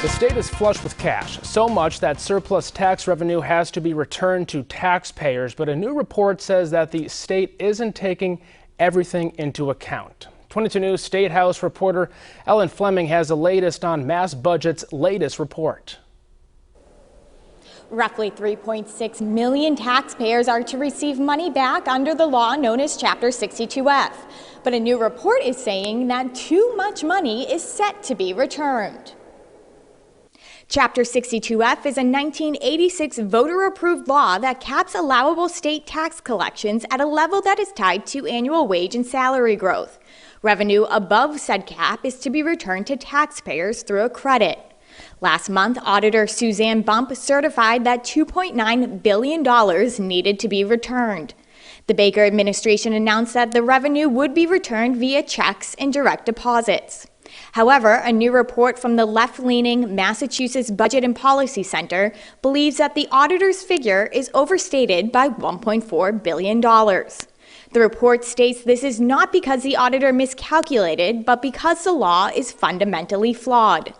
The state is flush with cash, so much that surplus tax revenue has to be returned to taxpayers. But a new report says that the state isn't taking everything into account. 22 News State House reporter Ellen Fleming has the latest on MassBudget's latest report. Roughly 3.6 million taxpayers are to receive money back under the law known as Chapter 62F. But a new report is saying that too much money is set to be returned. Chapter 62F is a 1986 voter-approved law that caps allowable state tax collections at a level that is tied to annual wage and salary growth. Revenue above said cap is to be returned to taxpayers through a credit. Last month, Auditor Suzanne Bump certified that $2.9 billion needed to be returned. The Baker administration announced that the revenue would be returned via checks and direct deposits. However, a new report from the left-leaning Massachusetts Budget and Policy Center believes that the auditor's figure is overstated by $1.4 billion. The report states this is not because the auditor miscalculated, but because the law is fundamentally flawed.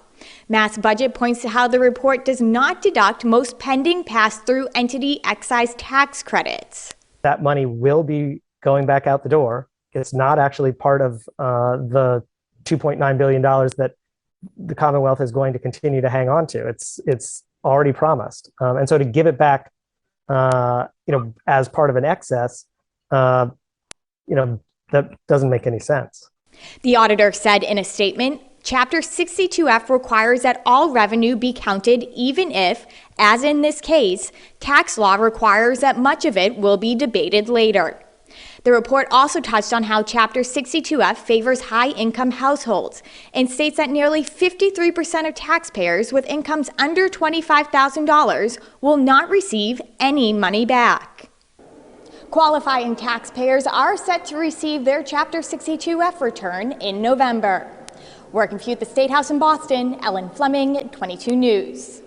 MassBudget points to how the report does not deduct most pending pass-through entity excise tax credits. That money will be going back out the door. It's not actually part of the $2.9 billion that the Commonwealth is going to continue to hang on to. It's already promised. And so to give it back, as part of an excess, that doesn't make any sense. The auditor said in a statement, Chapter 62F requires that all revenue be counted even if, as in this case, tax law requires that much of it will be debated later. The report also touched on how Chapter 62F favors high-income households and states that nearly 53% of taxpayers with incomes under $25,000 will not receive any money back. Qualifying taxpayers are set to receive their Chapter 62F return in November. Working for you at the State House in Boston, Ellen Fleming, 22 News.